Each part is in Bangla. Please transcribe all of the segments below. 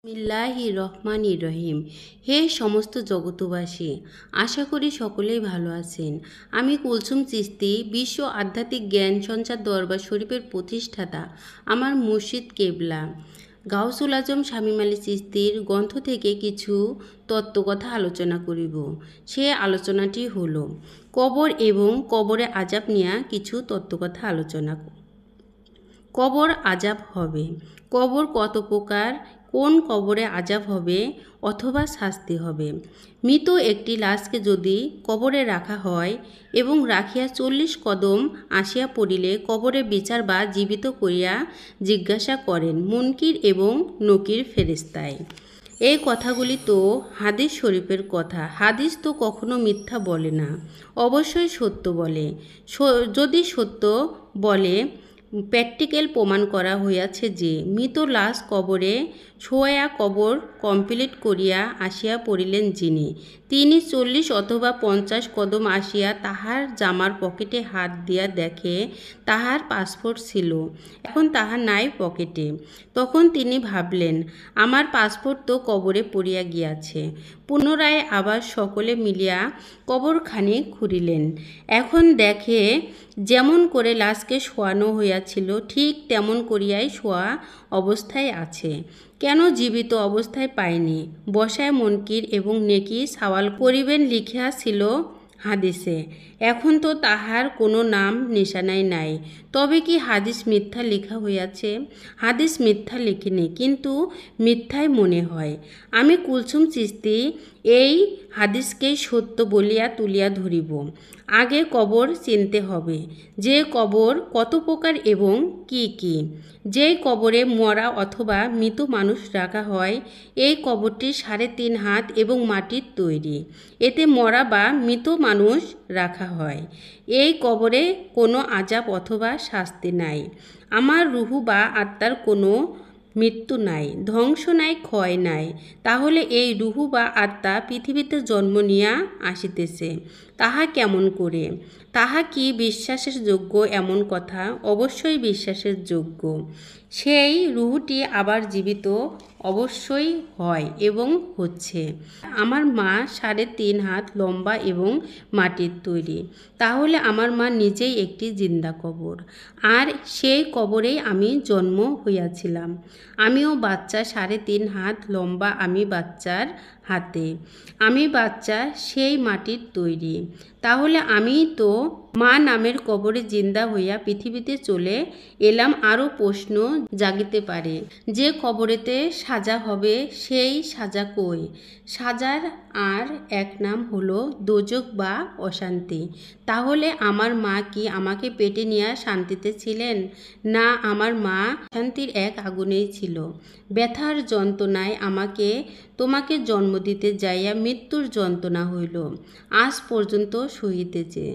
বিসমিল্লাহির রহমানির রহিম। হে সমস্ত জগতবাসী, আশা করি সকলেই ভালো আছেন। আমি কুলসুম চিশতি, বিশ্ব আধ্যাত্মিক জ্ঞান সঞ্চার দরবার শরীফের প্রতিষ্ঠাতা, আমার মুর্শিদ কেবলা গাউসুল আজম শামীম আলী চিশতির গ্রন্থ থেকে কিছু তত্ত্বকথা আলোচনা করিব। সে আলোচনাটি হলো কবর এবং কবরে আযাব নিয়ে কিছু তত্ত্বকথা আলোচনা। কবর আযাব হবে। কবর কত প্রকার, কোন কবরে আযাব হবে অথবা শাস্তি হবে। মৃত একটি লাশকে যদি কবরে রাখা হয় এবং রাখিয়া 40 কদম আসিয়া পড়িলে কবরে বিচার বা জীবিত করিয়া জিজ্ঞাসা করেন মুনকির এবং নকির ফেরেশতায়। এই কথাগুলি তো হাদিস শরীফের কথা। হাদিস তো কখনো মিথ্যা বলে না, অবশ্যই সত্য বলে। যদি সত্য বলে, প্র্যাকটিক্যাল প্রমাণ করা হইয়াছে যে মৃত লাশ কবরে শোয়া কবর কমপ্লিট করিয়া আসিয়া পড়িলেন যিনি, তিনি 40 অথবা 50 কদম আসিয়া তাহার জামার পকেটে হাত দিয়া দেখে তাহার পাসপোর্ট ছিল, এখন তাহার নাই পকেটে। তখন তিনি ভাবলেন, আমার পাসপোর্ট তো কবরে পড়িয়া গিয়াছে। পুনরায় আবার সকলে মিলিয়া কবরখানি খুঁড়িলেন। এখন দেখে যেমন করে লাশকে শোয়ানো হইয়াছিল ঠিক তেমন করিয়াই শোয়া অবস্থায় আছে। কেন জীবিত অবস্থায় পায়নি? বসায় মুনকির এবং নেকি সওয়াল করিবেন লিখিয়া ছিল হাদিসে। এখন তো তাহার কোনো নাম নিশানাই নাই। তবে কি হাদিস মিথ্যা লেখা হইয়াছে? হাদিস মিথ্যা লিখিনি, কিন্তু মিথ্যাই মনে হয়। আমি কুলসুম চিশতি এই হাদিসকেই সত্য বলিয়া তুলিয়া ধরিব। আগে কবর চিনতে হবে, যে কবর কত প্রকার এবং কি কি। যেই কবরে মরা অথবা মৃত মানুষ রাখা হয়, এই কবরটি 3.5 হাত এবং মাটির তৈরি। এতে মরা বা মৃত মানুষ রাখা হয়। এই কবরে কোনো আযাব অথবা শাস্তি নাই। আমার রুহু বা আত্মার কোনো মৃত্যু নাই, ধ্বংস নাই, ক্ষয় নাই। তাহলে এই রুহু বা আত্মা পৃথিবীতে জন্ম নিয়া আসিতেছে, তাহা কেমন করে? তাহা কি বিশ্বাসের যোগ্য? এমন কথা অবশ্যই বিশ্বাসের যোগ্য। সেই রুহুটি আবার জীবিত অবশ্যই হয় এবং হচ্ছে। আমার মা 3.5 হাত লম্বা এবং মাটির তৈরি। তাহলে আমার মা নিজেই একটি জিন্দা কবর, আর সেই কবরেই আমি জন্ম হইয়াছিলাম। আমিও বাচ্চা, 3.5 হাত লম্বা আমি বাচ্চার হাতে। আমি বাচ্চা সেই মাটির তৈরি। তাহলে আমি তো মা নামের কবরে জিন্দা হইয়া পৃথিবীতে চলে এলাম। আরও প্রশ্ন জাগিতে পারে, যে কবরেতে সাজা হবে সেই সাজা কই? সাজার আর এক নাম হলো দোজখ বা অশান্তি। তাহলে আমার মা কি আমাকে পেটে নিয়ে শান্তিতে ছিলেন? না, আমার মা শান্তির এক আগুনেই ছিল। ব্যথার যন্ত্রণায় তোমাকে জন্ম দিতে যাইয়া মৃত্যুর যন্ত্রণা হইল, আজ পর্যন্ত সহিতেছে।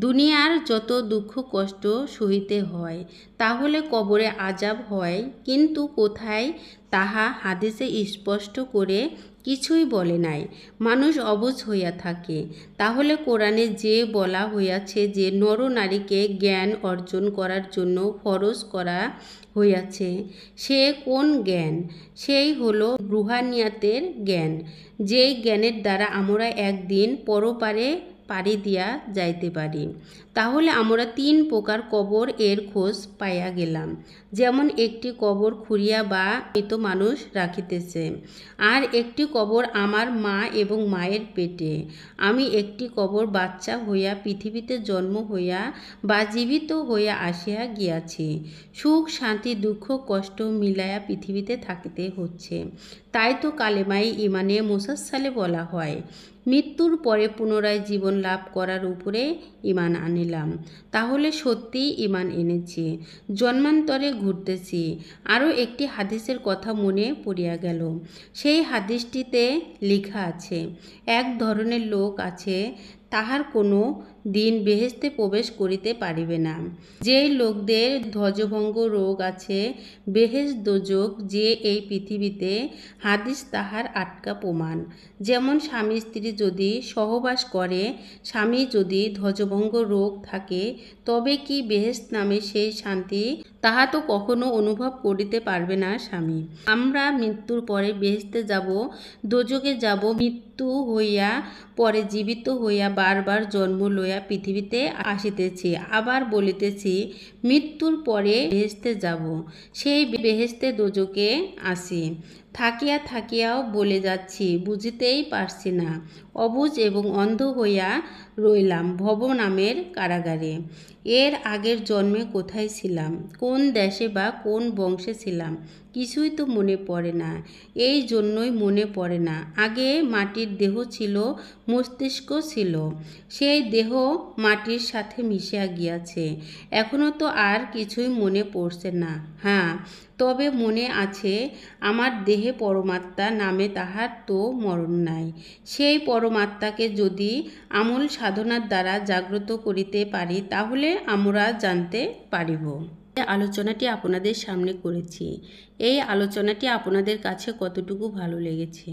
দুনিয়ার যত দুঃখ কষ্ট সহিতে হয়, তাহলে কবরে আযাব হয় কিন্তু কোথায়? তাহা হাদিসে স্পষ্ট করে কিছুই বলে নাই। মানুষ অবুঝ হইয়া থাকে। তাহলে কোরআনে যে বলা হইয়াছে যে নর নারীকে জ্ঞান অর্জন করার জন্য ফরজ করা হইয়াছে, সে কোন জ্ঞান? সেই হলো রুহানিয়াতের জ্ঞান, যেই জ্ঞানের দ্বারা আমরা একদিন পরপারে পাড়ি দিয়া যাইতে পারি। তাহলে আমরা 3 প্রকার কবর এর খোঁজ পাইয়া গেলাম। যেমন একটি কবর খুঁড়িয়া বা মৃত মানুষ রাখিতেছে, আর একটি কবর আমার মা এবং মায়ের পেটে। আমি একটি কবর বাচ্চা হইয়া পৃথিবীতে জন্ম হইয়া বা জীবিত হইয়া আসিয়া গিয়াছি। সুখ শান্তি দুঃখ কষ্ট মিলাইয়া পৃথিবীতে থাকিতে হচ্ছে। তাই তো কালেমায়ে ইমানে মুফাসসালে বলা হয়, মৃত্যুর পরে পুনরায় জীবন লাভ করার উপরে ঈমান আনিলাম। তাহলে সত্যিই ঈমান এনেছি, জন্মান্তরে ঘুরতেছি। আরও একটি হাদিসের কথা মনে পড়িয়া গেল। সেই হাদিসটিতে লেখা আছে, এক ধরনের লোক আছে, তাহার কোনো দিন বেহেশতে প্রবেশ করিতে পারিবে না। যেই লোকদের ধ্বজভঙ্গ রোগ আছে, বেহেশ দোজক যে এই পৃথিবীতে, হাদিস তাহার আটকা প্রমাণ। যেমন স্বামী স্ত্রী যদি সহবাস করে, স্বামী যদি ধ্বজভঙ্গ রোগ থাকে, তবে কি বেহেশত নামে সেই শান্তি তাহা তো কখনো অনুভব করিতে পারবে না স্বামী। আমরা মৃত্যুর পরে বেহেশতে যাব, দোজকে যাব, মৃত্যু হইয়া পরে জীবিত হইয়া বারবার জন্ম লইয়া পৃথিবীতে আসিতেছি। আবার বলিতেছি, মৃত্যুর পরে বেহেশতে যাব, সেই বেহেশতে দোজকে আসি। থাকিয়া থাকিয়াও বলে যাচ্ছি, বুঝিতেই পারছি না। অবুঝ এবং অন্ধ হইয়া রইলাম ভব নামের কারাগারে। এর আগের জন্মে কোথায় ছিলাম, কোন দেশে বা কোন বংশে ছিলাম, কিছুই তো মনে পড়ে না। এই জন্যই মনে পড়ে না। আগে মাটির দেহ ছিল, মস্তিষ্ক ছিল, সেই দেহ মাটির সাথে মিশিয়া গিয়াছে। এখনও তো আর কিছুই মনে পড়ছে না। হ্যাঁ, তবে মনে আছে আমার দেহে পরমাত্মা নামে তাহার তো মরণ নাই। সেই পরমাত্মাকে যদি আমল সাধনার দ্বারা জাগ্রত করিতে পারি, তাহলে আমরা জানতে পারিব। আলোচনাটি আপনাদের সামনে করেছি। এই আলোচনাটি আপনাদের কাছে কতটুকু ভালো লেগেছে?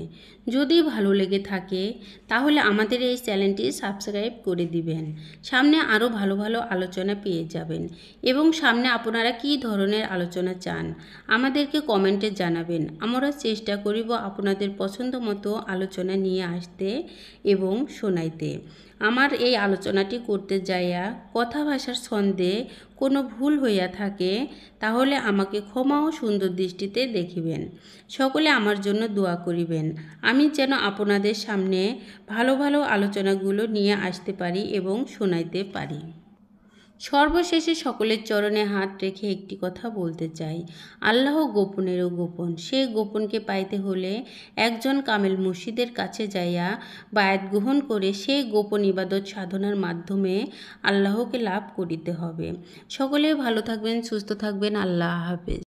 যদি ভালো লেগে থাকে তাহলে আমাদের এই চ্যানেলটি সাবস্ক্রাইব করে দিবেন। সামনে আরও ভালো ভালো আলোচনা পেয়ে যাবেন এবং সামনে আপনারা কী ধরনের আলোচনা চান আমাদেরকে কমেন্টে জানাবেন। আমরা চেষ্টা করিব আপনাদের পছন্দ মতো আলোচনা নিয়ে আসতে এবং শোনাইতে। আমার এই আলোচনাটি করতে যাইয়া কথা ভাষার ছন্দে কোনো ভুল হইয়া থাকে তাহলে আমাকে ক্ষমা ও সুন্দর দৃষ্টিতে দেখিবেন। সকলে আমার জন্য দোয়া করিবেন, আমি যেন আপনাদের সামনে ভালো ভালো আলোচনাগুলো নিয়ে আসতে পারি এবং শোনাইতে পারি। সর্বশেষে সকলের চরণে হাত রেখে একটি কথা বলতে চাই, আল্লাহ গোপনেরও গোপন। সেই গোপনকে পাইতে হলে একজন কামেল মুর্শিদের কাছে যাইয়া বায়াত গ্রহণ করে সেই গোপন ইবাদত সাধনার মাধ্যমে আল্লাহকে লাভ করিতে হবে। সকলে ভালো থাকবেন, সুস্থ থাকবেন। আল্লাহ হাফেজ।